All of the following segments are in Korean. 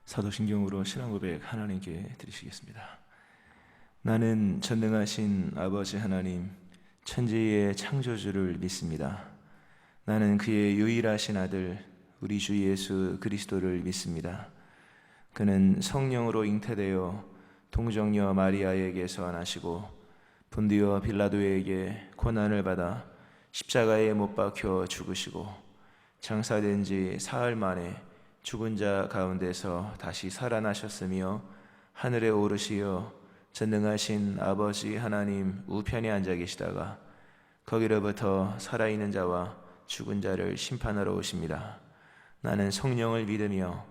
사도신경으로 신앙고백 하나님께 드리시겠습니다. 나는 전능하신 아버지 하나님, 천지의 창조주를 믿습니다. 나는 그의 유일하신 아들 우리 주 예수 그리스도를 믿습니다. 그는 성령으로 잉태되어 동정녀 마리아에게서 나시고 본디오 빌라도에게 고난을 받아 십자가에 못 박혀 죽으시고 장사된 지 사흘 만에 죽은 자 가운데서 다시 살아나셨으며 하늘에 오르시어 전능하신 아버지 하나님 우편에 앉아 계시다가 거기로부터 살아있는 자와 죽은 자를 심판하러 오십니다. 나는 성령을 믿으며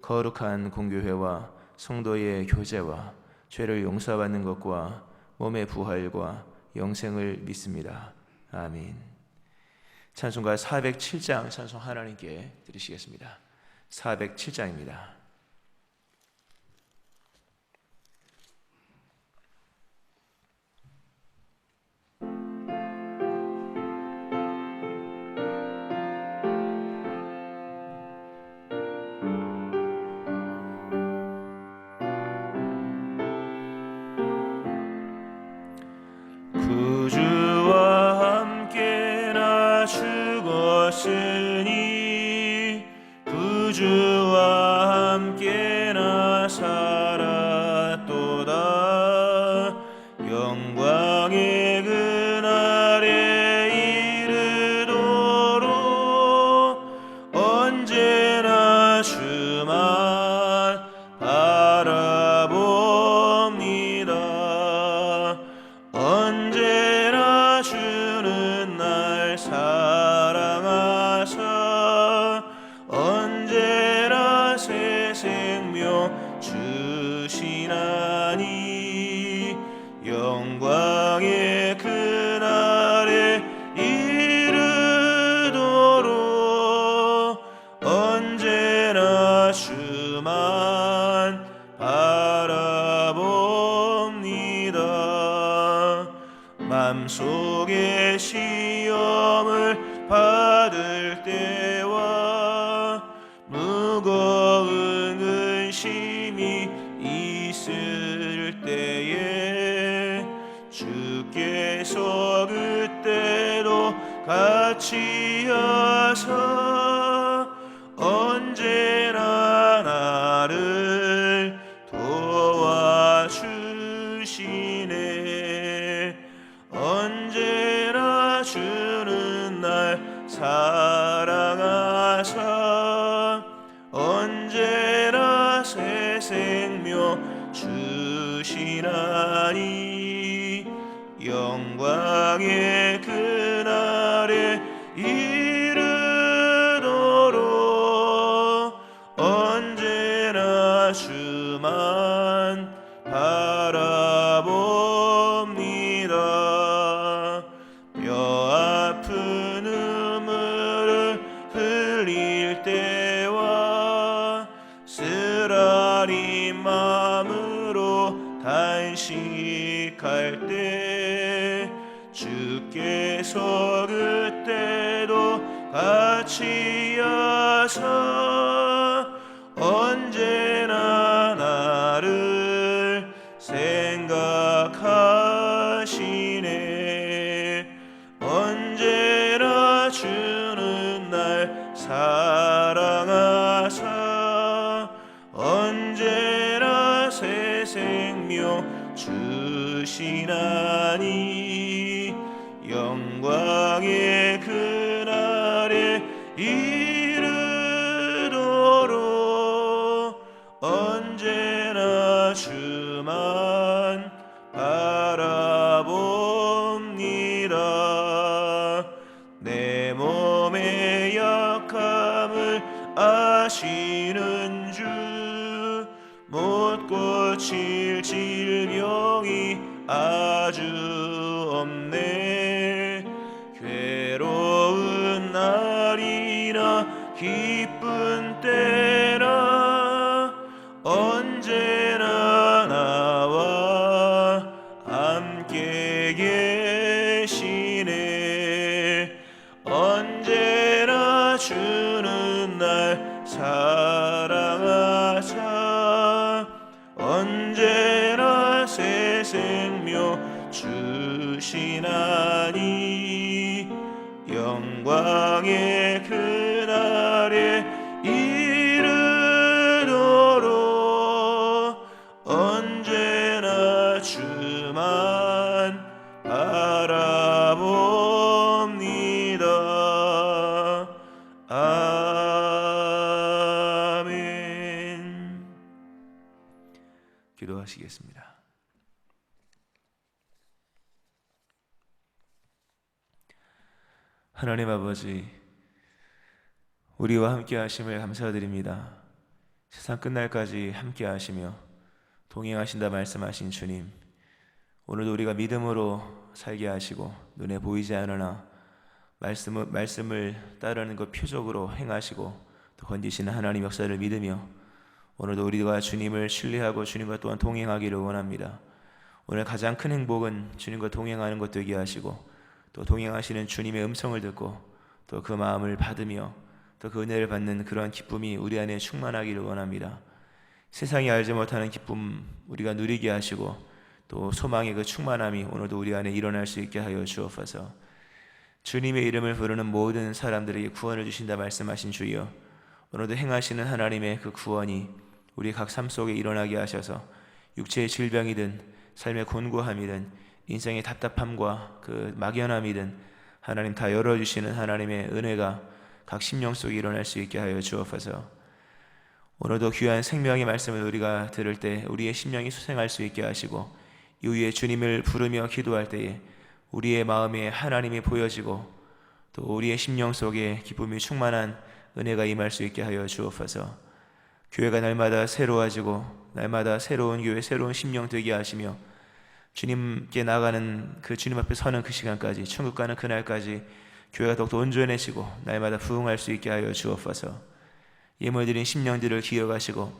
거룩한 공교회와 성도의 교제와 죄를 용서받는 것과 몸의 부활과 영생을 믿습니다. 아멘. 찬송가 407장 찬송 하나님께 드리시겠습니다. 407장입니다. 구주와 함께나 죽었으니 구주와 함께나 살았도다. 영광의 그날에 이르도록 언제나 주만 바라봅니다. 언제나 주는 날 사랑하사 언제나 새 생명 주시나니 영광의 그날에 이르도록 언제나 주만 바라봅니다. 맘속에 시험을 받을 때와 무거운 근심이 있을 때에 주께서 그때도 같이 하사 언제나 나를 도와주시네. 언제나 주는 날 사랑하사 언제나 새 생명 주시나니 영광의 그날에 이르도록 언제나 주만 바라봅니다. 뼈 아픈 눈물을 흘릴 때와 쓰라린 마음으로 단식할 때 주께서 그때도 같이 하사 언제나 나를 생각하시네. 언제나 주는 날 사랑하사 언제나 새 생명 주시나니 영광의 그날에 이르도록 언제나 주만 바라봅니다. 내 몸의 약함을 아시는 주 못 고칠 질병이 아주 없네. 괴로운 날이나 기쁜 때나 언제나 나와 함께 계시네. 언제나 주는 날 사랑하사 기도하시겠습니다. 하나님 아버지, 우리와 함께 하심을 감사드립니다. 세상 끝날까지 함께 하시며 동행하신다 말씀하신 주님, 오늘도 우리가 믿음으로 살게 하시고 눈에 보이지 않으나 말씀을 따르는 것 표적으로 행하시고 또 건지시는 하나님 역사를 믿으며 오늘도 우리가 주님을 신뢰하고 주님과 또한 동행하기를 원합니다. 오늘 가장 큰 행복은 주님과 동행하는 것 되게 하시고 또 동행하시는 주님의 음성을 듣고 또 그 마음을 받으며 또 그 은혜를 받는 그러한 기쁨이 우리 안에 충만하기를 원합니다. 세상이 알지 못하는 기쁨 우리가 누리게 하시고 또 소망의 그 충만함이 오늘도 우리 안에 일어날 수 있게 하여 주옵소서. 주님의 이름을 부르는 모든 사람들에게 구원을 주신다 말씀하신 주여, 오늘도 행하시는 하나님의 그 구원이 우리 각 삶 속에 일어나게 하셔서 육체의 질병이든 삶의 곤고함이든 인생의 답답함과 그 막연함이든 하나님 다 열어주시는 하나님의 은혜가 각 심령 속에 일어날 수 있게 하여 주옵소서. 오늘도 귀한 생명의 말씀을 우리가 들을 때 우리의 심령이 소생할 수 있게 하시고 이후에 주님을 부르며 기도할 때에 우리의 마음에 하나님이 보여지고 또 우리의 심령 속에 기쁨이 충만한 은혜가 임할 수 있게 하여 주옵소서. 교회가 날마다 새로워지고 날마다 새로운 교회, 새로운 심령 되게 하시며 주님께 나가는 그 주님 앞에 서는 그 시간까지, 천국 가는 그날까지 교회가 더욱더 온전해지고 날마다 부흥할 수 있게 하여 주옵소서. 예물드린 심령들을 기억하시고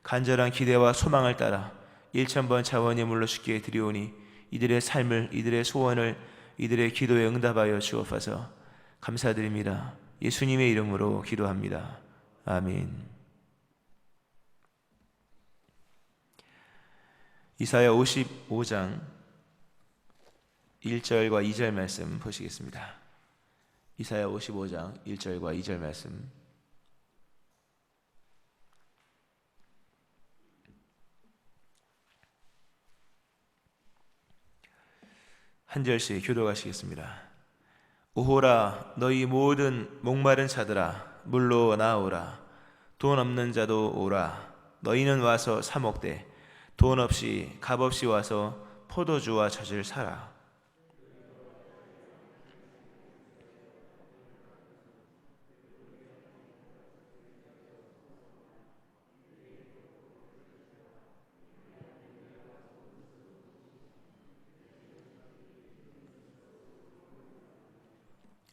간절한 기대와 소망을 따라 1000번 자원이 물러 주께 드리오니 이들의 삶을, 이들의 소원을, 이들의 기도에 응답하여 주옵소서. 감사드립니다. 예수님의 이름으로 기도합니다. 아멘. 이사야 55장 1절과 2절 말씀 보시겠습니다. 이사야 55장 1절과 2절 말씀. 한 절씩 교독하시겠습니다. 오호라, 너희 모든 목마른 자들아 물로 나오라. 돈 없는 자도 오라. 너희는 와서 사 먹되 돈 없이 값 없이 와서 포도주와 젖을 사라.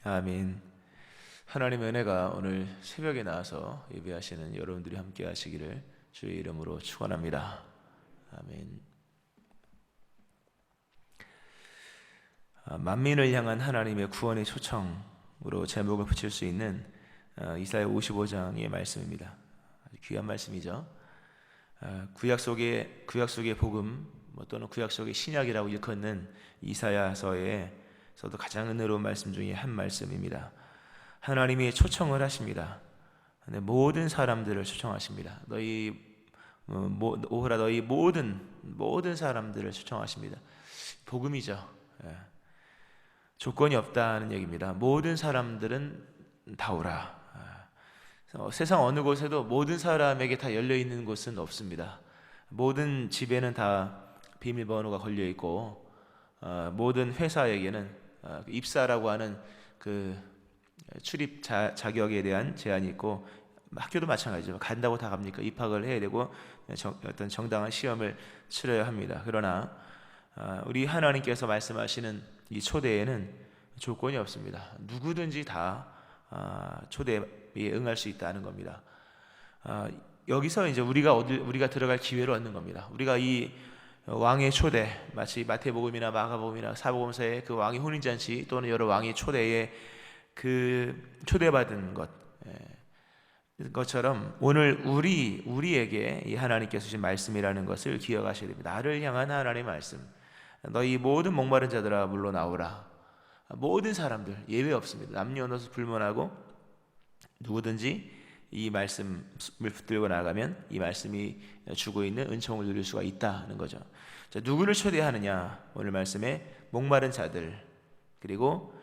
아멘. 하나님의 은혜가 오늘 새벽에 나와서 예배하시는 여러분들이 함께 하시기를 주의 이름으로 축원합니다. 아멘. 만민을 향한 하나님의 구원의 초청으로 제목을 붙일 수 있는 이사야 55장의 말씀입니다. 아주 귀한 말씀이죠. 구약 속의 복음 또는 구약 속의 신약이라고 일컫는 이사야서에서도 가장 은혜로운 말씀 중에 한 말씀입니다. 하나님이 초청을 하십니다. 모든 사람들을 초청하십니다. 오호라, 너희 모든 사람들을 초청하십니다. 복음이죠. 조건이 없다는 얘기입니다. 모든 사람들은 다 오라. 세상 어느 곳에도 모든 사람에게 다 열려 있는 곳은 없습니다. 모든 집에는 다 비밀번호가 걸려 있고 모든 회사에게는 입사라고 하는 그 출입 자격에 대한 제한이 있고 학교도 마찬가지죠. 간다고 다 갑니까? 입학을 해야 되고 어떤 정당한 시험을 치러야 합니다. 그러나 우리 하나님께서 말씀하시는 이 초대에는 조건이 없습니다. 누구든지 다 초대에 응할 수 있다는 겁니다. 여기서 이제 우리가 들어갈 기회를 얻는 겁니다. 우리가 이 왕의 초대, 마치 마태복음이나 마가복음이나 사복음서의 그 왕의 혼인잔치 또는 여러 왕의 초대에 그 초대받은 것처럼 오늘 우리에게 이 하나님께서 주신 말씀이라는 것을 기억하셔야 됩니다. 나를 향한 하나님의 말씀. 너희 모든 목마른 자들아 물로 나오라. 모든 사람들 예외 없습니다. 남녀노소 불문하고 누구든지 이 말씀을 붙들고 나가면 이 말씀이 주고 있는 은총을 누릴 수가 있다는 거죠. 자, 누구를 초대하느냐? 오늘 말씀에 목마른 자들 그리고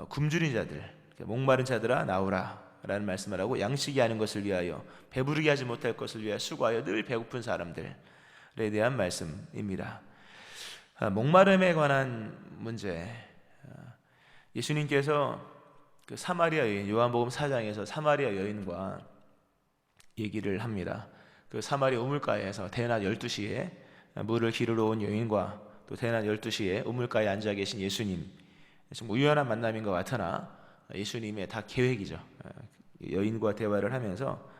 굶주린 자들, 목마른 자들아 나오라 라는 말씀을 하고 양식이 하는 것을 위하여 배부르게 하지 못할 것을 위하여 수고하여 늘 배고픈 사람들 대한 말씀입니다. 목마름에 관한 문제. 예수님께서 그 사마리아 여인, 요한복음 4장에서 사마리아 여인과 얘기를 합니다. 그 사마리아 우물가에서 대낮 12시에 물을 기르러 온 여인과 또 대낮 12시에 우물가에 앉아 계신 예수님, 좀 우연한 만남인 것 같으나 예수님의 다 계획이죠. 여인과 대화를 하면서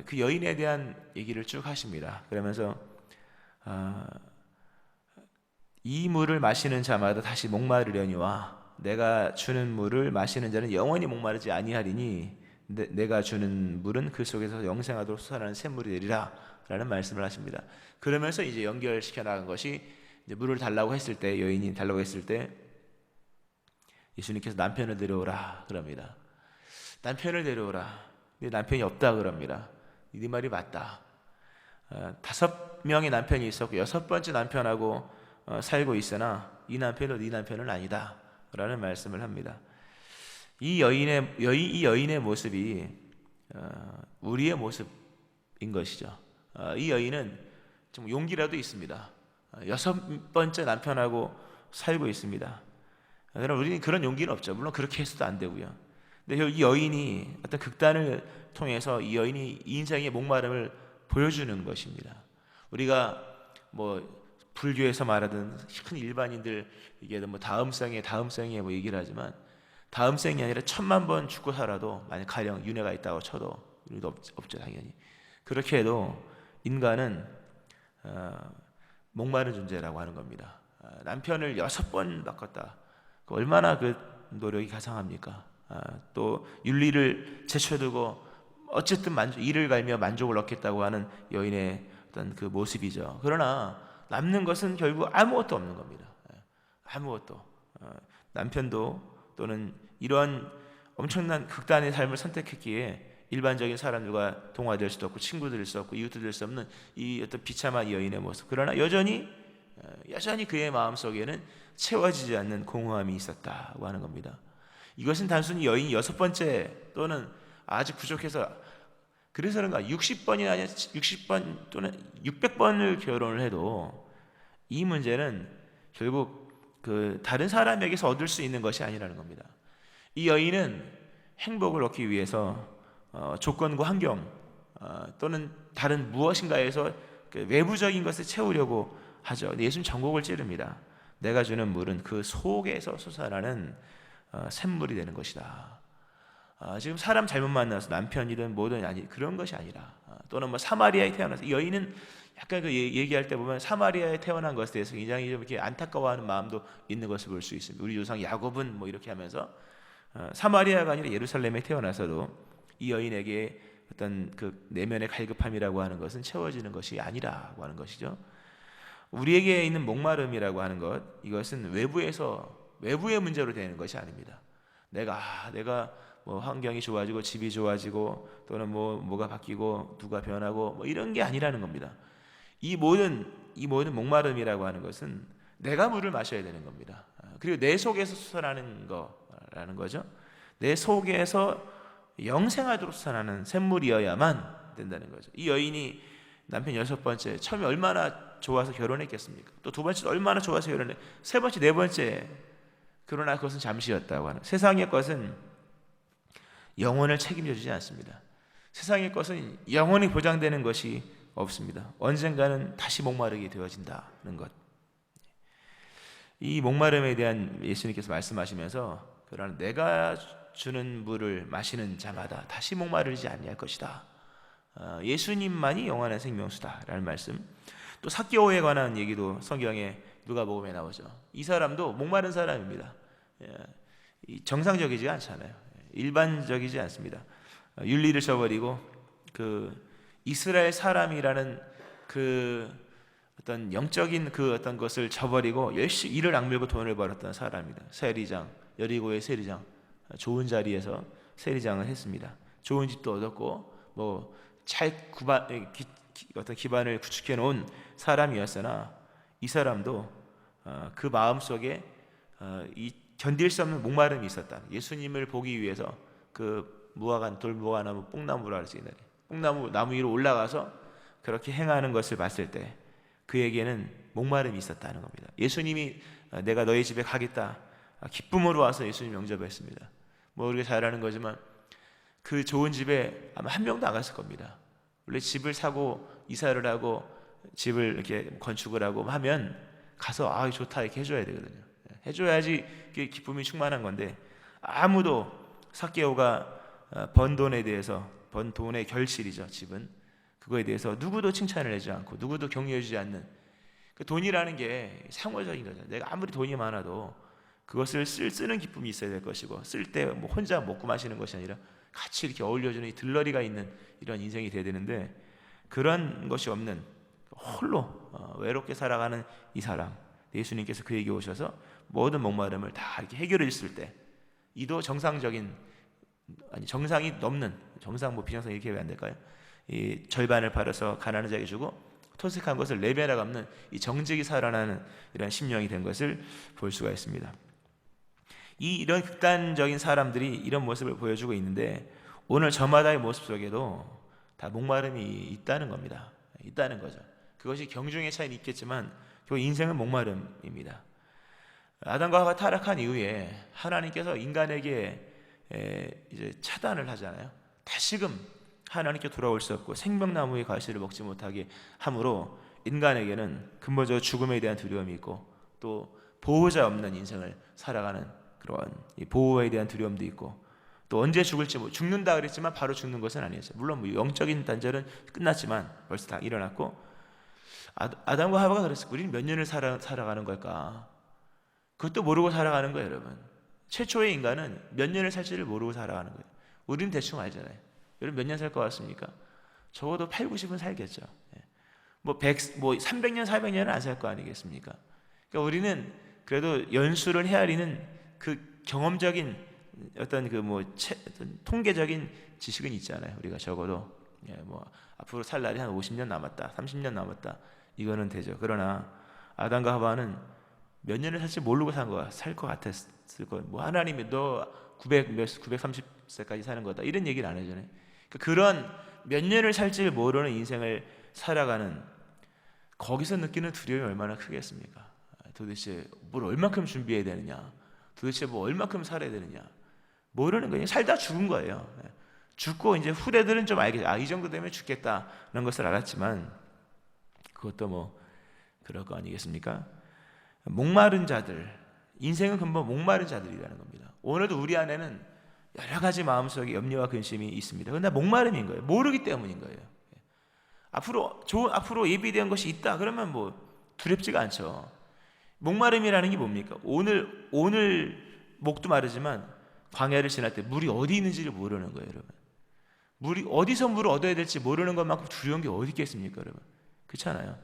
그 여인에 대한 얘기를 쭉 하십니다. 그러면서 이 물을 마시는 자마다 다시 목마르려니와 내가 주는 물을 마시는 자는 영원히 목마르지 아니하리니 내가 주는 물은 그 속에서 영생하도록 솟아나는 샘물이 되리라 라는 말씀을 하십니다. 그러면서 이제 연결시켜 나간 것이 이제 물을 달라고 했을 때, 여인이 달라고 했을 때 예수님께서 남편을 데려오라 그럽니다. 남편을 데려오라. 근데 남편이 없다 그럽니다. 네 말이 맞다. 5명의 남편이 있었고 6번째 남편하고 살고 있으나 이 남편은 네 남편은 아니다 라는 말씀을 합니다. 이 여인의 모습이 우리의 모습인 것이죠. 이 여인은 좀 용기라도 있습니다. 6번째 남편하고 살고 있습니다. 그럼 우리는 그런 용기는 없죠. 물론 그렇게 해서도 안 되고요. 근데 이 여인이 어떤 극단을 통해서 이 여인이 인생의 목마름을 보여주는 것입니다. 우리가 뭐 불교에서 말하던 큰 일반인들 이게 뭐 다음 생에 뭐 얘기를 하지만 다음 생이 아니라 1000만 번 죽고 살아도 만약 가령 윤회가 있다고 쳐도 우리도 없죠 당연히. 그렇게 해도 인간은 목마른 존재라고 하는 겁니다. 남편을 6번 바꿨다. 얼마나 그 노력이 가상합니까? 또 윤리를 제쳐두고 어쨌든 이를 갈며 만족을 얻겠다고 하는 여인의 어떤 그 모습이죠. 그러나 남는 것은 결국 아무것도 없는 겁니다. 아무것도. 남편도 또는 이러한 엄청난 극단의 삶을 선택했기에 일반적인 사람들과 동화될 수도 없고 친구도 될 수 없고 이웃도 될 수 없는 이 어떤 비참한 여인의 모습. 그러나 여전히 그의 마음속에는 채워지지 않는 공허함이 있었다고 하는 겁니다. 이것은 단순히 여인이 6번째 또는 아직 부족해서 그래서 그런가 60번이 아니라 60번 또는 600번을 결혼을 해도 이 문제는 결국 그 다른 사람에게서 얻을 수 있는 것이 아니라는 겁니다. 이 여인은 행복을 얻기 위해서 조건과 환경 또는 다른 무엇인가에서 그 외부적인 것을 채우려고 하죠. 예수는 전곡을 찌릅니다. 내가 주는 물은 그 속에서 솟아나는 샘물이 되는 것이다. 지금 사람 잘못 만나서 남편이든 뭐든 아니 그런 것이 아니라 또는 뭐 사마리아에 태어나서 여인은 약간 그 얘기할 때 보면 사마리아에 태어난 것에 대해서 굉장히 좀 이렇게 안타까워하는 마음도 있는 것을 볼 수 있습니다. 우리 조상 야곱은 뭐 이렇게 하면서 사마리아가 아니라 예루살렘에 태어나서도 이 여인에게 어떤 그 내면의 갈급함이라고 하는 것은 채워지는 것이 아니라고 하는 것이죠. 우리에게 있는 목마름이라고 하는 것, 이것은 외부의 문제로 되는 것이 아닙니다. 내가 뭐 환경이 좋아지고 집이 좋아지고 또는 뭐가 바뀌고 누가 변하고 뭐 이런 게 아니라는 겁니다. 이 모든 목마름이라고 하는 것은 내가 물을 마셔야 되는 겁니다. 그리고 내 속에서 솟아나는 거라는 거죠. 내 속에서 영생하도록 솟아나는 샘물이어야만 된다는 거죠. 이 여인이 남편 6번째 처음에 얼마나 좋아서 결혼했겠습니까? 또 2번째도 얼마나 좋아서 결혼해. 3번째, 4번째 그러나 그것은 잠시였다고 하는. 세상의 것은 영혼을 책임져 주지 않습니다. 세상의 것은 영원히 보장되는 것이 없습니다. 언젠가는 다시 목마르게 되어진다는 것. 이 목마름에 대한 예수님께서 말씀하시면서 그러나 내가 주는 물을 마시는 자마다 다시 목마르지 아니할 것이다. 예수님만이 영원한 생명수다라는 말씀. 또 삭개오에 관한 얘기도 성경에 누가복음에 나오죠. 이 사람도 목마른 사람입니다. 정상적이지 않잖아요. 일반적이지 않습니다. 윤리를 저버리고 그 이스라엘 사람이라는 그 어떤 영적인 그 어떤 것을 저버리고 열심히 이를 악물고 돈을 벌었던 사람입니다. 세리장, 여리고의 세리장, 좋은 자리에서 세리장을 했습니다. 좋은 집도 얻었고 어떤 기반을 구축해 놓은 사람이었으나 이 사람도 그 마음 속에 이 견딜 수 없는 목마름이 있었다. 예수님을 보기 위해서 그 돌무화과나무 뽕나무라 할수 있는 뽕나무 위로 올라가서 그렇게 행하는 것을 봤을 때 그에게는 목마름이 있었다는 겁니다. 예수님이 내가 너희 집에 가겠다, 기쁨으로 와서 예수님 영접했습니다. 뭐 우리가 잘 아는 거지만 그 좋은 집에 아마 한 명도 안 갔을 겁니다. 원래 집을 사고 이사를 하고 집을 이렇게 건축을 하고 하면 가서 좋다 이렇게 해줘야 되거든요. 해줘야지 기쁨이 충만한 건데, 아무도 삭개오가 번 돈에 대해서, 번 돈의 결실이죠, 집은, 그거에 대해서 누구도 칭찬을 하지 않고 누구도 격려해주지 않는, 그 돈이라는 게 상호적인 거죠. 내가 아무리 돈이 많아도 그것을 쓰는 기쁨이 있어야 될 것이고, 쓸 때 뭐 혼자 먹고 마시는 것이 아니라 같이 이렇게 어울려주는 이 들러리가 있는 이런 인생이 돼야 되는데, 그런 것이 없는 홀로 외롭게 살아가는 이 사람, 예수님께서 그에게 오셔서 모든 목마름을 다 이렇게 해결해 줬을 때, 이도 정상적인, 아니 정상이 넘는, 정상 뭐 비정상 이렇게 하면 안 될까요? 이 절반을 팔아서 가난한 자에게 주고 토색한 것을 네 배나 갚는 이 정직이 살아나는 이런 심령이 된 것을 볼 수가 있습니다. 이런 극단적인 사람들이 이런 모습을 보여주고 있는데, 오늘 저마다의 모습 속에도 다 목마름이 있다는 겁니다. 있다는 거죠. 그것이 경중의 차이는 있겠지만 결국 인생은 목마름입니다. 아담과 하와가 타락한 이후에 하나님께서 인간에게 이제 차단을 하잖아요. 다시금 하나님께 돌아올 수 없고 생명나무의 과실을 먹지 못하게 함으로 인간에게는 근본적으로 죽음에 대한 두려움이 있고, 또 보호자 없는 인생을 살아가는 그런 보호에 대한 두려움도 있고, 또 언제 죽을지, 죽는다 그랬지만 바로 죽는 것은 아니었어요. 물론 뭐 영적인 단절은 끝났지만 벌써 다 일어났고, 아담과 하와가 그랬어요. 우리는 몇 년을 살아가는 걸까? 그것도 모르고 살아가는 거예요, 여러분. 최초의 인간은 몇 년을 살지를 모르고 살아가는 거예요. 우리는 대충 알잖아요. 여러분 몇 년 살 것 같습니까? 적어도 8, 90은 살겠죠. 뭐 300년, 400년은 안 살 거 아니겠습니까? 그러니까 우리는 그래도 연수를 헤아리는 그 경험적인 어떤 통계적인 지식은 있잖아요. 우리가 적어도 앞으로 살 날이 한 50년 남았다, 30년 남았다, 이거는 되죠. 그러나 아담과 하와는 몇 년을 살지 모르고 살 것 같았을 거예요. 하나님이 너 930세까지 사는 거다, 이런 얘기를 안 해주잖아요. 그런 몇 년을 살지 모르는 인생을 살아가는, 거기서 느끼는 두려움이 얼마나 크겠습니까? 도대체 뭘 얼마큼 준비해야 되느냐, 도대체 뭐 얼마큼 살아야 되느냐, 모르는 거예요. 살다 죽은 거예요. 죽고 이제 후대들은 좀 알겠죠. 이 정도 되면 죽겠다는 것을 알았지만, 그것도 그럴 거 아니겠습니까? 목마른 자들, 인생은 근본 목마른 자들이라는 겁니다. 오늘도 우리 안에는 여러 가지 마음속에 염려와 근심이 있습니다. 그런데 목마름인 거예요. 모르기 때문인 거예요. 앞으로 예비된 것이 있다 그러면 두렵지가 않죠. 목마름이라는 게 뭡니까? 오늘 목도 마르지만 광야를 지날 때 물이 어디 있는지를 모르는 거예요, 여러분. 어디서 물을 얻어야 될지 모르는 것만큼 두려운 게 어디 있겠습니까, 여러분? 그렇잖아요.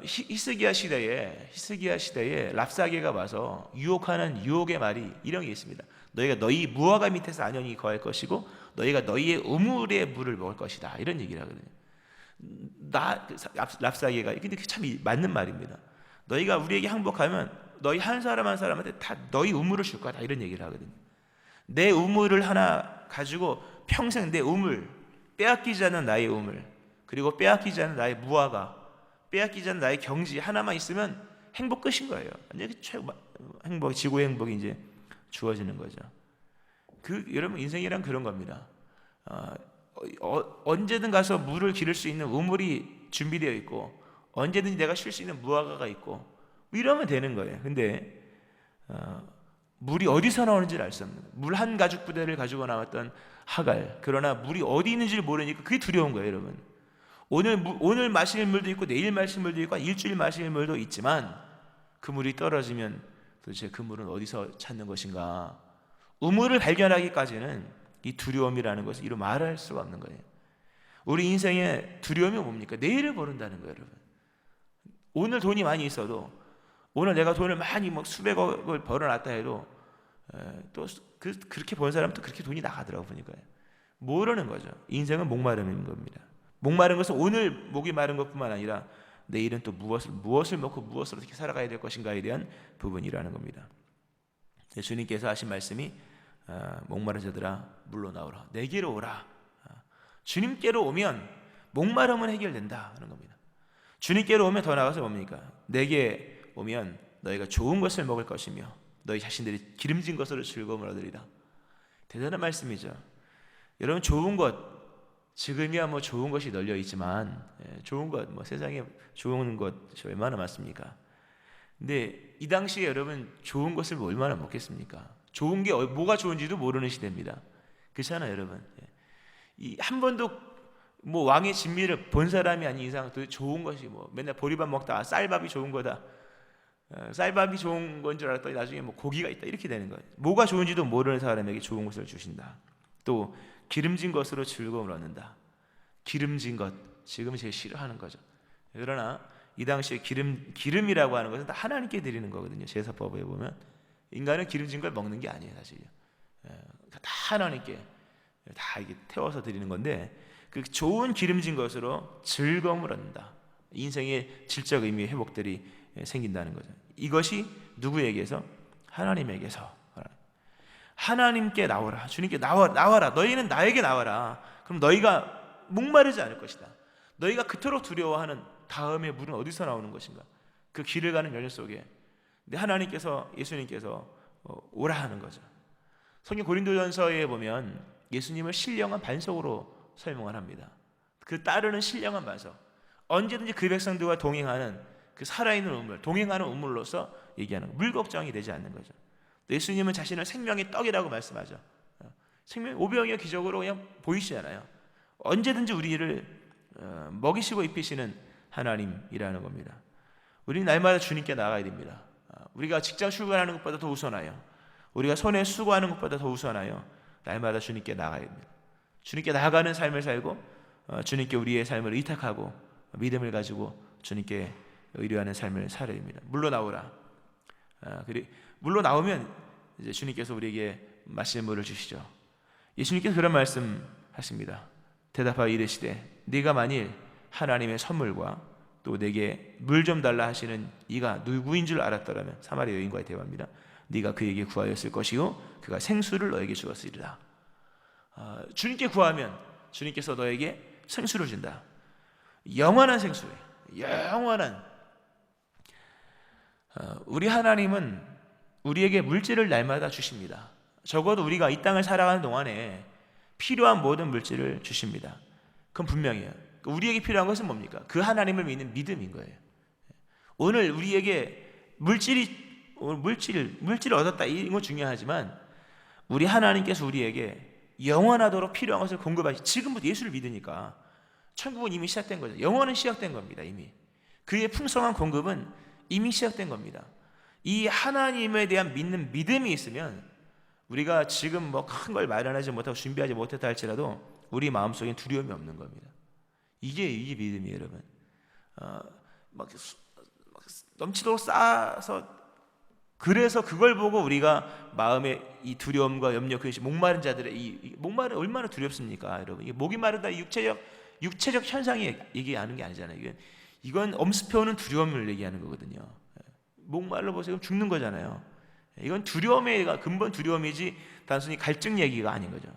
히스기야 시대에 랍사게가 와서 유혹하는 유혹의 말이 이런 게 있습니다. 너희가 너희 무화과 밑에서 안연히 거할 것이고 너희가 너희의 우물의 물을 먹을 것이다, 이런 얘기를 하거든요. 랍사게가, 근데 참 맞는 말입니다. 너희가 우리에게 항복하면 너희 한 사람 한 사람한테 다 너희 우물을 줄 거다, 이런 얘기를 하거든요. 내 우물을 하나 가지고 평생 내 우물, 빼앗기지 않는 나의 우물, 그리고 빼앗기지 않는 나의 무화과, 빼앗기지 않는 나의 경지 하나만 있으면 행복 끝인 거예요. 최고 행복, 지구의 행복이 이제 주어지는 거죠. 여러분 인생이란 그런 겁니다. 언제든 가서 물을 기를 수 있는 우물이 준비되어 있고, 언제든지 내가 쉴 수 있는 무화과가 있고, 이러면 되는 거예요. 근데 물이 어디서 나오는지를 알 수 없는 거예요. 물 한 가죽 부대를 가지고 나왔던 하갈, 그러나 물이 어디 있는지를 모르니까 그게 두려운 거예요, 여러분. 오늘 마실 물도 있고 내일 마실 물도 있고 일주일 마실 물도 있지만, 그 물이 떨어지면 도대체 그 물은 어디서 찾는 것인가? 우물을 발견하기까지는 이 두려움이라는 것을 이루 말할 수가 없는 거예요. 우리 인생의 두려움이 뭡니까? 내일을 모른다는 거예요, 여러분. 오늘 돈이 많이 있어도, 오늘 내가 돈을 많이 수백억을 벌어놨다 해도 또 그렇게 번 사람도 그렇게 돈이 나가더라고 보니까요. 모르는 거죠. 인생은 목마름인 겁니다. 목마른 것은 오늘 목이 마른 것뿐만 아니라 내일은 또 무엇을 먹고 무엇을 어떻게 살아가야 될 것인가에 대한 부분이라는 겁니다. 주님께서 하신 말씀이 목마른 자들아 물러 나오라, 내게로 오라. 주님께로 오면 목마름은 해결된다 하는 겁니다. 주님께로 오면 더 나아가서 뭡니까? 내게 오면 너희가 좋은 것을 먹을 것이며 너희 자신들이 기름진 것으로 즐거움을 얻으리라. 대단한 말씀이죠. 여러분, 좋은 것, 지금이야 뭐 좋은 것이 널려 있지만 좋은 것, 뭐 세상에 좋은 것이 얼마나 많습니까? 근데 이 당시에 여러분 좋은 것을 얼마나 먹겠습니까? 좋은 게 뭐가 좋은지도 모르는 시대입니다. 그렇잖아요, 여러분. 이 한 번도 뭐 왕의 진미를 본 사람이 아닌 이상 또 좋은 것이 뭐 맨날 보리밥 먹다 쌀밥이 좋은 거다, 쌀밥이 좋은 건 줄 알았더니 나중에 뭐 고기가 있다, 이렇게 되는 거예요. 뭐가 좋은지도 모르는 사람에게 좋은 것을 주신다. 또 기름진 것으로 즐거움을 얻는다. 기름진 것, 지금 제일 싫어하는 거죠. 그러나 이 당시에 기름이라고 하는 것은 다 하나님께 드리는 거거든요. 제사법에 보면 인간은 기름진 걸 먹는 게 아니에요, 사실요. 다 하나님께 다 이게 태워서 드리는 건데, 그 좋은 기름진 것으로 즐거움을 얻는다. 인생의 질적 의미의 회복들이 생긴다는 거죠. 이것이 누구에게서? 하나님에게서. 하나님께 나오라. 주님께 나와라. 너희는 나에게 나와라. 그럼 너희가 목마르지 않을 것이다. 너희가 그토록 두려워하는 다음에 물은 어디서 나오는 것인가? 그 길을 가는 열려 속에. 근데 하나님께서, 예수님께서 오라 하는 거죠. 성경 고린도전서에 보면 예수님을 신령한 반석으로 설명을 합니다. 그 따르는 신령한 반석. 언제든지 그 백성들과 동행하는 그 살아있는 우물, 동행하는 우물로서 얘기하는 물 걱정이 되지 않는 거죠. 예수님은 자신을 생명의 떡이라고 말씀하죠. 생명 오병이어 기적으로 그냥 보이시잖아요. 언제든지 우리를 먹이시고 입히시는 하나님이라는 겁니다. 우리는 날마다 주님께 나가야 됩니다. 우리가 직장 출근하는 것보다 더 우선하여, 우리가 손에 수고하는 것보다 더 우선하여 날마다 주님께 나가야 됩니다. 주님께 나아가는 삶을 살고 주님께 우리의 삶을 의탁하고 믿음을 가지고 주님께 의뢰하는 삶을 살아야 됩니다. 물로 나오라. 물로 나오면 이제 주님께서 우리에게 마시는 물을 주시죠. 예수님께서 그런 말씀하십니다. 대답하여 이르시되 네가 만일 하나님의 선물과 또 내게 물 좀 달라 하시는 이가 누구인 줄 알았더라면, 사마리아 여인과의 대화입니다. 네가 그에게 구하였을 것이요 그가 생수를 너에게 주었으리라. 주님께 구하면 주님께서 너에게 생수를 준다. 영원한 생수예요. 영원한. 우리 하나님은 우리에게 물질을 날마다 주십니다. 적어도 우리가 이 땅을 살아가는 동안에 필요한 모든 물질을 주십니다. 그건 분명해요. 우리에게 필요한 것은 뭡니까? 그 하나님을 믿는 믿음인 거예요. 오늘 우리에게 물질을 얻었다, 이건 중요하지만 우리 하나님께서 우리에게 영원하도록 필요한 것을 공급하시. 지금부터 예수를 믿으니까 천국은 이미 시작된 거죠. 영원은 시작된 겁니다. 이미 그의 풍성한 공급은 이미 시작된 겁니다. 이 하나님에 대한 믿는 믿음이 있으면 우리가 지금 뭐 큰 걸 마련하지 못하고 준비하지 못했다 할지라도 우리 마음속에 두려움이 없는 겁니다. 이게 믿음이에요, 여러분. 막 넘치도록 쌓아서, 그래서 그걸 보고 우리가 마음에 이 두려움과 염려, 그것이 목마른 자들의 이 목마른 얼마나 두렵습니까, 여러분? 이게 목이 마르다 육체적 현상이 얘기하는 게 아니잖아요. 이건 엄습해오는 두려움을 얘기하는 거거든요. 목말라 보세요. 죽는 거잖아요. 이건 두려움의 근본 두려움이지 단순히 갈증 얘기가 아닌 거죠.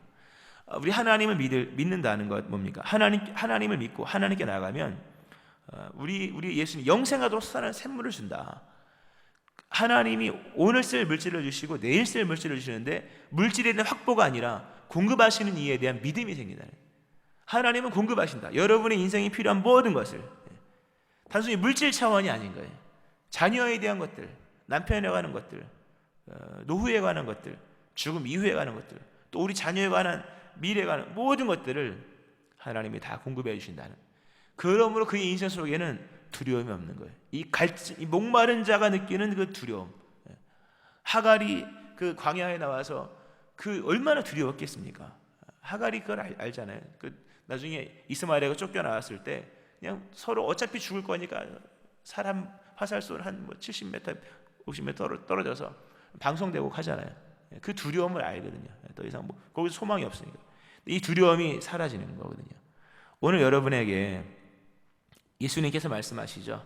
우리 하나님을 믿는다는 것 뭡니까? 하나님을 믿고 하나님께 나가면 우리 예수님 영생하도록 사는 샘물을 준다. 하나님이 오늘 쓸 물질을 주시고 내일 쓸 물질을 주시는데 물질에 대한 확보가 아니라 공급하시는 이에 대한 믿음이 생긴다. 하나님은 공급하신다. 여러분의 인생에 필요한 모든 것을. 단순히 물질 차원이 아닌 거예요. 자녀에 대한 것들, 남편에 관한 것들, 노후에 관한 것들, 죽음 이후에 관한 것들, 또 우리 자녀에 관한 미래에 관한 모든 것들을 하나님이 다 공급해 주신다는. 그러므로 그의 인생 속에는 두려움이 없는 거예요. 이 목마른 자가 느끼는 그 두려움. 하갈이 그 광야에 나와서 그 얼마나 두려웠겠습니까? 하갈이 그걸 알잖아요. 나중에 이스마엘에게 쫓겨나왔을 때 그냥 서로 어차피 죽을 거니까 사람 화살쏘를 한 70m, 50m 떨어져서 방송되고 하잖아요. 그 두려움을 알거든요. 더 이상 거기서 소망이 없으니까. 이 두려움이 사라지는 거거든요. 오늘 여러분에게 예수님께서 말씀하시죠.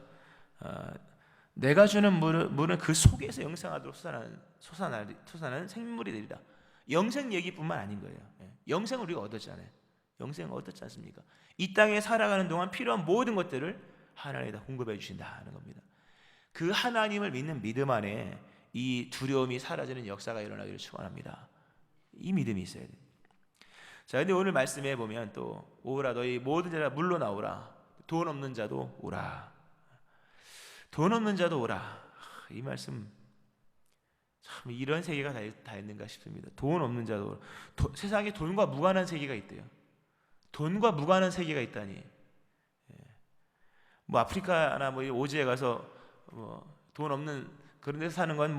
내가 주는 물은 그 속에서 영생하도록 솟아나는 생물이 되리라. 영생 얘기뿐만 아닌 거예요. 영생을 우리가 얻었잖아요. 영생은 어떻지 않습니까? 이 땅에 살아가는 동안 필요한 모든 것들을 하나님이 다 공급해 주신다는 겁니다. 그 하나님을 믿는 믿음 안에 이 두려움이 사라지는 역사가 일어나기를 축원합니다. 이 믿음이 있어야 돼요. 자, 근데 오늘 말씀해 보면 또 오라 너희 모든 자가 물러나오라. 돈 없는 자도 오라. 돈 없는 자도 오라. 이 말씀 참 이런 세계가 다 있는가 싶습니다. 돈 없는 자도 오라. 세상에 돈과 무관한 세계가 있대요. 돈과 무관한 세계가 있다니. 뭐 아프리카나 뭐 오지에 가서 돈 없는 그런 데서 사는 건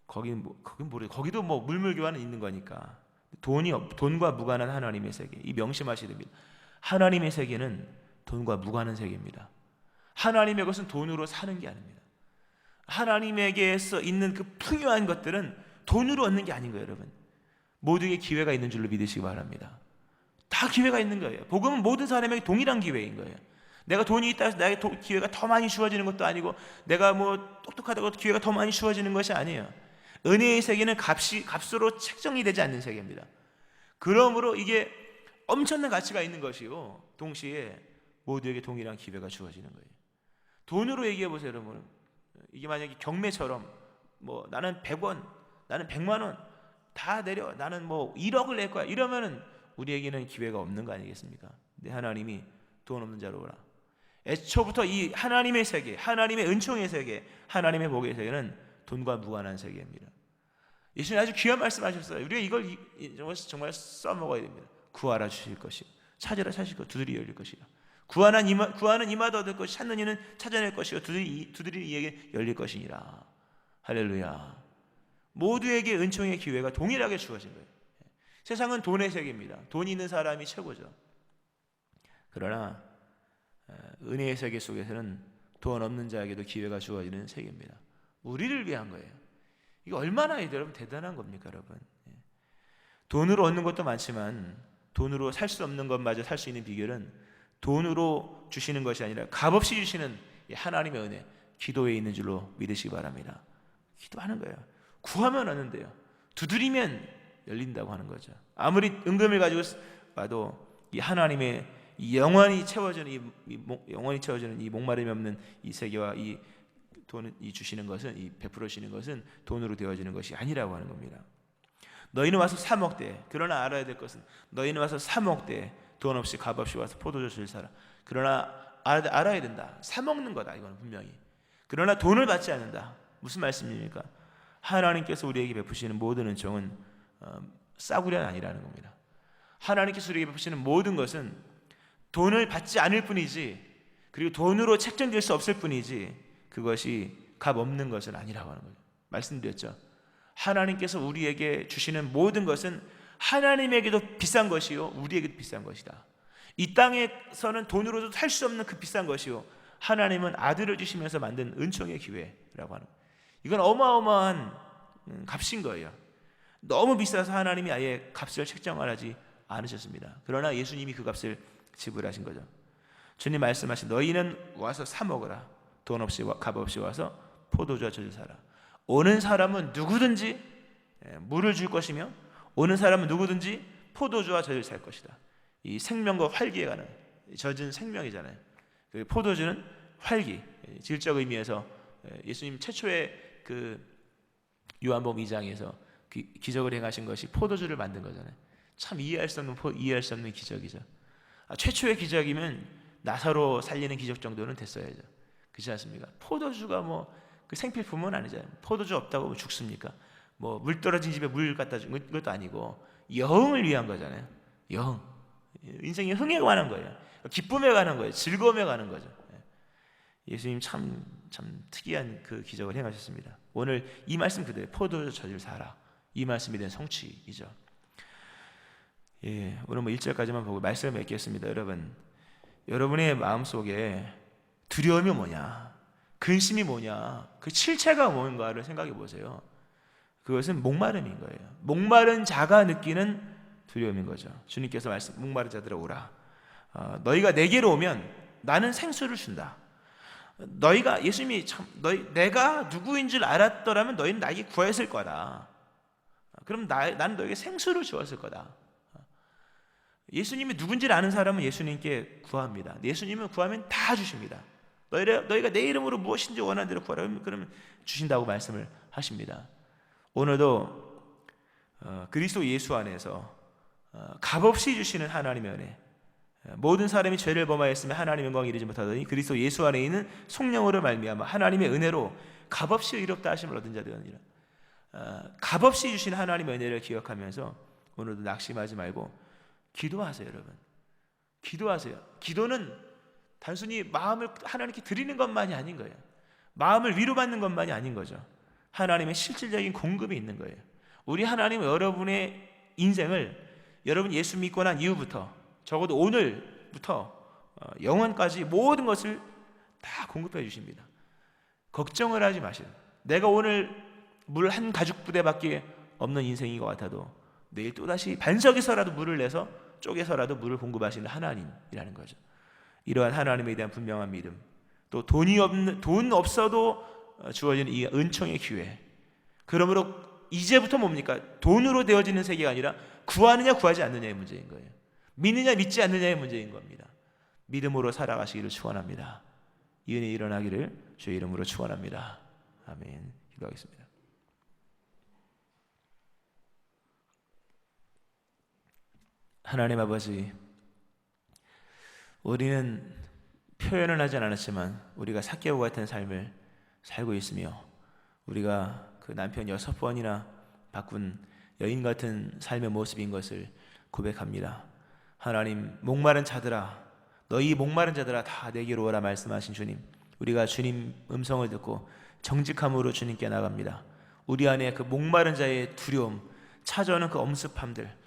거긴 모르. 거기도 물물교환은 있는 거니까. 돈과 무관한 하나님의 세계. 이 명심하셔야 됩니다. 하나님의 세계는 돈과 무관한 세계입니다. 하나님의 것은 돈으로 사는 게 아닙니다. 하나님에게서 있는 그 풍요한 것들은 돈으로 얻는 게 아닌 거예요, 여러분. 모두에게 기회가 있는 줄로 믿으시기 바랍니다. 다 기회가 있는 거예요. 복음은 모든 사람에게 동일한 기회인 거예요. 내가 돈이 있다 해서 나에게 기회가 더 많이 주어지는 것도 아니고 내가 똑똑하다고 기회가 더 많이 주어지는 것이 아니에요. 은혜의 세계는 값으로 책정이 되지 않는 세계입니다. 그러므로 이게 엄청난 가치가 있는 것이요, 동시에 모두에게 동일한 기회가 주어지는 거예요. 돈으로 얘기해 보세요, 여러분. 이게 만약에 경매처럼 나는 100원, 나는 100만 원 다 내려, 나는 1억을 낼 거야, 이러면은 우리에게는 기회가 없는 거 아니겠습니까? 근데 하나님이 돈 없는 자로 오라. 애초부터 이 하나님의 세계, 하나님의 은총의 세계, 하나님의 복의 세계는 돈과 무관한 세계입니다. 예수님 아주 귀한 말씀하셨어요. 우리가 이걸 정말 써먹어야 됩니다. 구하라 주실 것이요, 찾으라 찾으실 것, 두드리 열릴 것이요. 구하는 이마다 얻을 것이, 찾는 이는 찾아낼 것이요, 두드리는 이에게 열릴 것이니라. 할렐루야. 모두에게 은총의 기회가 동일하게 주어진 거예요. 세상은 돈의 세계입니다. 돈이 있는 사람이 최고죠. 그러나 은혜의 세계 속에서는 돈 없는 자에게도 기회가 주어지는 세계입니다. 우리를 위한 거예요. 이게 얼마나 여러분 대단한 겁니까, 여러분? 돈으로 얻는 것도 많지만 돈으로 살 수 없는 것마저 살 수 있는 비결은 돈으로 주시는 것이 아니라 값없이 주시는 하나님의 은혜, 기도에 있는 줄로 믿으시기 바랍니다. 기도하는 거예요. 구하면 얻는데요, 두드리면 열린다고 하는 거죠. 아무리 은금을 가지고 와도 이 하나님의 영원히 채워지는 이 목마름이 없는 이 세계와 이 돈을 주시는 것은, 이 베풀어 주시는 것은 돈으로 되어지는 것이 아니라고 하는 겁니다. 너희는 와서 사 먹되, 그러나 알아야 될 것은 너희는 와서 사 먹되 돈 없이 값 없이 와서 포도주를 사라. 그러나 알아야 된다. 사 먹는 거다, 이거는 분명히. 그러나 돈을 받지 않는다. 무슨 말씀입니까? 하나님께서 우리에게 베푸시는 모든 은총은 싸구려는 아니라는 겁니다. 하나님께서 우리에게 베푸시는 모든 것은 돈을 받지 않을 뿐이지, 그리고 돈으로 책정될 수 없을 뿐이지, 그것이 값 없는 것은 아니라고 하는 거죠. 말씀드렸죠. 하나님께서 우리에게 주시는 모든 것은 하나님에게도 비싼 것이요, 우리에게도 비싼 것이다. 이 땅에서는 돈으로도 살 수 없는 그 비싼 것이요, 하나님은 아들을 주시면서 만든 은총의 기회라고 하는 거예요. 이건 어마어마한 값인 거예요. 너무 비싸서 하나님이 아예 값을 책정하지 않으셨습니다. 그러나 예수님이 그 값을 지불하신 거죠. 주님 말씀하신 너희는 와서 사 먹으라. 돈 없이 값 없이 와서 포도주와 젖을 사라. 오는 사람은 누구든지 물을 줄 것이며 오는 사람은 누구든지 포도주와 젖을 살 것이다. 이 생명과 활기에 관한, 젖은 생명이잖아요. 그 포도주는 활기, 질적 의미에서 예수님 최초의 그 요한복음 2장에서 기적을 행하신 것이 포도주를 만든 거잖아요. 참 이해할 수 없는 기적이죠. 최초의 기적이면 나사로 살리는 기적 정도는 됐어야죠. 그렇지 않습니까? 포도주가 그 생필품은 아니잖아요. 포도주 없다고 죽습니까? 물 떨어진 집에 물 갖다 준 것도 아니고 영을 위한 거잖아요. 영, 인생이 흥에 관한 거예요. 기쁨에 관한 거예요. 즐거움에 관한 거죠. 예수님 참 특이한 그 기적을 행하셨습니다. 오늘 이 말씀 그대로 포도주 젖을 사라, 이 말씀에 대한 성취이죠. 오늘 1절까지만 보고 말씀을 맺겠습니다. 여러분의 마음속에 두려움이 뭐냐, 근심이 뭐냐, 그 실체가 뭔가를 생각해 보세요. 그것은 목마름인 거예요. 목마른 자가 느끼는 두려움인 거죠. 주님께서 목마른 자들아 오라. 너희가 내게로 오면 나는 생수를 준다. 예수님이 내가 누구인 줄 알았더라면 너희는 나에게 구했을 거다. 그럼 나는 너에게 생수를 주었을 거다. 예수님이 누군지를 아는 사람은 예수님께 구합니다. 예수님은 구하면 다 주십니다. 너희가 내 이름으로 무엇인지 원하는 대로 구하라. 그러면 주신다고 말씀을 하십니다. 오늘도 그리스도 예수 안에서 값없이 주시는 하나님의 은혜, 모든 사람이 죄를 범하였으면 하나님의 영광을 이루지 못하더니 그리스도 예수 안에 있는 성령으로 말미암아 하나님의 은혜로 값없이 의롭다 하심을 얻은 자들이니라. 값없이 주신 하나님의 은혜를 기억하면서 오늘도 낙심하지 말고 기도하세요. 여러분, 기도하세요. 기도는 단순히 마음을 하나님께 드리는 것만이 아닌 거예요. 마음을 위로받는 것만이 아닌 거죠. 하나님의 실질적인 공급이 있는 거예요. 우리 하나님은 여러분의 인생을 여러분 예수 믿고 난 이후부터, 적어도 오늘부터 영원까지 모든 것을 다 공급해 주십니다. 걱정을 하지 마세요. 내가 오늘 물 한 가죽 부대밖에 없는 인생인 것 같아도 내일 또다시 반석에서라도 물을 내서 쪼개서라도 물을 공급하시는 하나님이라는 거죠. 이러한 하나님에 대한 분명한 믿음, 또 돈 없어도 주어지는 이 은총의 기회. 그러므로 이제부터 뭡니까? 돈으로 되어지는 세계가 아니라 구하느냐 구하지 않느냐의 문제인 거예요. 믿느냐 믿지 않느냐의 문제인 겁니다. 믿음으로 살아가시기를 축원합니다. 이 은혜 일어나기를 주의 이름으로 축원합니다. 아멘. 기도하겠습니다. 하나님 아버지, 우리는 표현을 하지 않았지만 우리가 삭개오 같은 삶을 살고 있으며, 우리가 그 남편 6번이나 바꾼 여인 같은 삶의 모습인 것을 고백합니다. 하나님, 목마른 자들아, 너희 목마른 자들아 다 내게로 오라 말씀하신 주님, 우리가 주님 음성을 듣고 정직함으로 주님께 나갑니다. 우리 안에 그 목마른 자의 두려움, 찾아오는 그 엄습함들,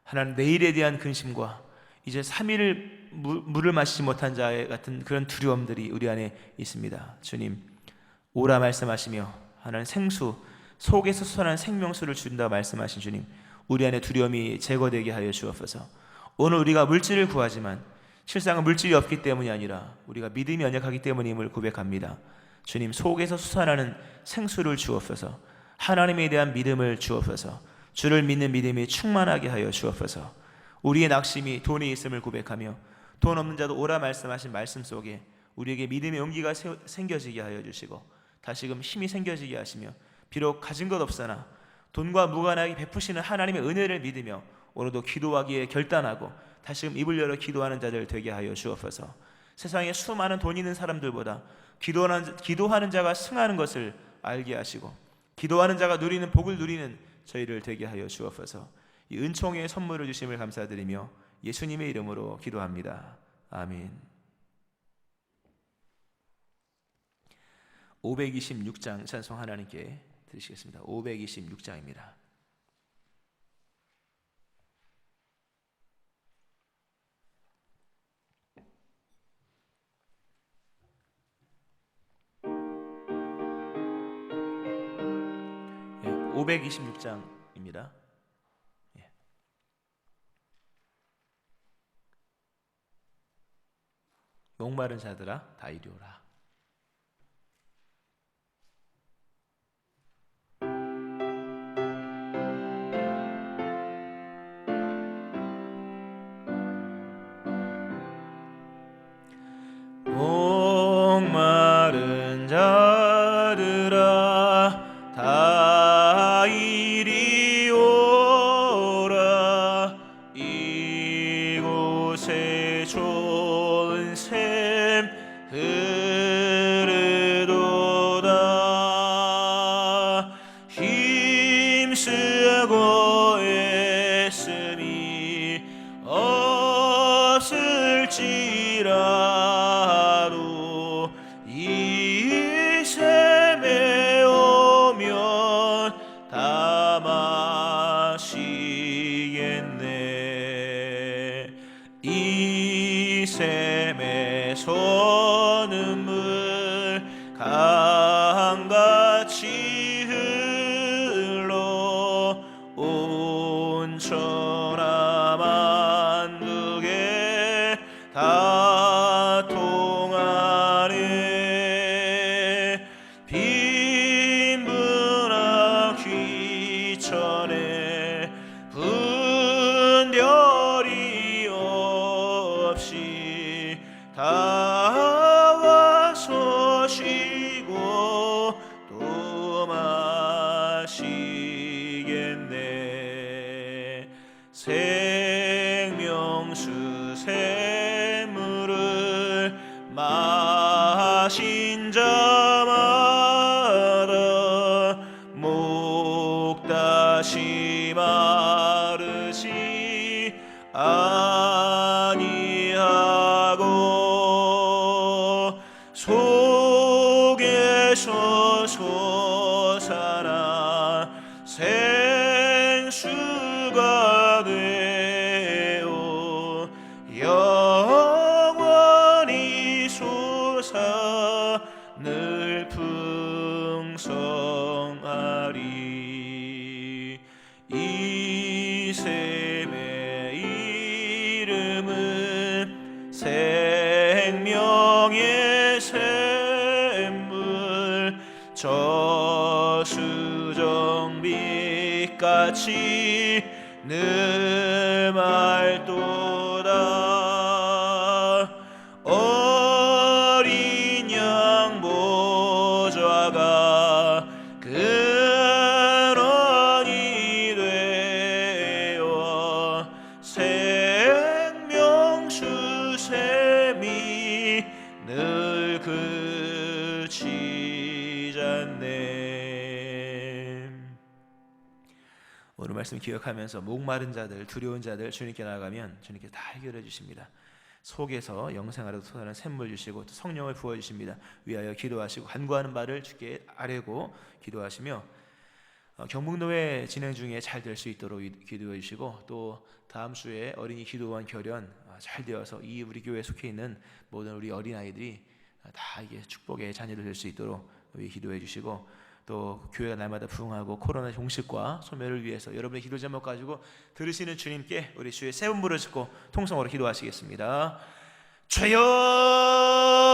하나님 내일에 대한 근심과 이제 3일 물을 마시지 못한 자 같은 그런 두려움들이 우리 안에 있습니다. 주님, 오라 말씀하시며 하나님 생수, 속에서 솟아나는 생명수를 준다 말씀하신 주님, 우리 안에 두려움이 제거되게 하여 주옵소서. 오늘 우리가 물질을 구하지만 실상은 물질이 없기 때문이 아니라 우리가 믿음이 연약하기 때문임을 고백합니다. 주님, 속에서 솟아나는 생수를 주옵소서. 하나님에 대한 믿음을 주옵소서. 주를 믿는 믿음이 충만하게 하여 주옵소서. 우리의 낙심이 돈에 있음을 고백하며 돈 없는 자도 오라 말씀하신 말씀 속에 우리에게 믿음의 용기가 생겨지게 하여 주시고 다시금 힘이 생겨지게 하시며, 비록 가진 것 없으나 돈과 무관하게 베푸시는 하나님의 은혜를 믿으며 오늘도 기도하기에 결단하고 다시금 입을 열어 기도하는 자들 되게 하여 주옵소서. 세상에 수많은 돈 있는 사람들보다 기도하는 자가 승하는 것을 알게 하시고 기도하는 자가 누리는 복을 누리는 저희를 되게 하여 주옵소서. 이 은총의 선물을 주심을 감사드리며 예수님의 이름으로 기도합니다. 아멘. 526장 찬송 하나님께 드리시겠습니다. 526장입니다. 예, 526장입니다. 예. 목마른 자들아 다 이리 오라. 목마른 자들아 다 이리 오라. 이곳에 좋은 샘 흐르도다. 힘쓰고 애쓰니 없을지라도 이 샘에 오면 다 마시겠네. 이 샘에 솟는 물 강같이 흘러 온 천하 만국에 다 통하네. 빈분한 귀천에 분별이 다 와서 쉬고 또 마시겠네. 생명수 샘물을 마신 자마다 목 다시 마르지 아니하고 속에서 솟아나 생수가 되어 영원히 솟아 늘 풍성하리. 이 샘의 이름은 생명의 샘물, 저수정빛같이 늘 맑도다. 어린 양 보좌가 근원이 되어 생명수 샘이 늘 그치지 않네. 오늘 말씀 기억하면서 목마른 자들, 두려운 자들 주님께 나아가면 주님께 다 해결해 주십니다. 속에서 영생하라도 솟아나는 샘물 주시고 또 성령을 부어주십니다. 위하여 기도하시고 간구하는 바를 주께 아뢰고 기도하시며 경북노회 진행 중에 잘 될 수 있도록 기도해 주시고 또 다음 주에 어린이 기도원 결연 잘 되어서 이 우리 교회에 속해 있는 모든 우리 어린아이들이 다 이게 축복의 자녀들 될 수 있도록 기도해 주시고 또 교회가 날마다 부흥하고 코로나 종식과 소멸을 위해서 여러분의 기도 제목 가지고 들으시는 주님께 우리 주의 세 분부를 짓고 통성으로 기도하시겠습니다. 주여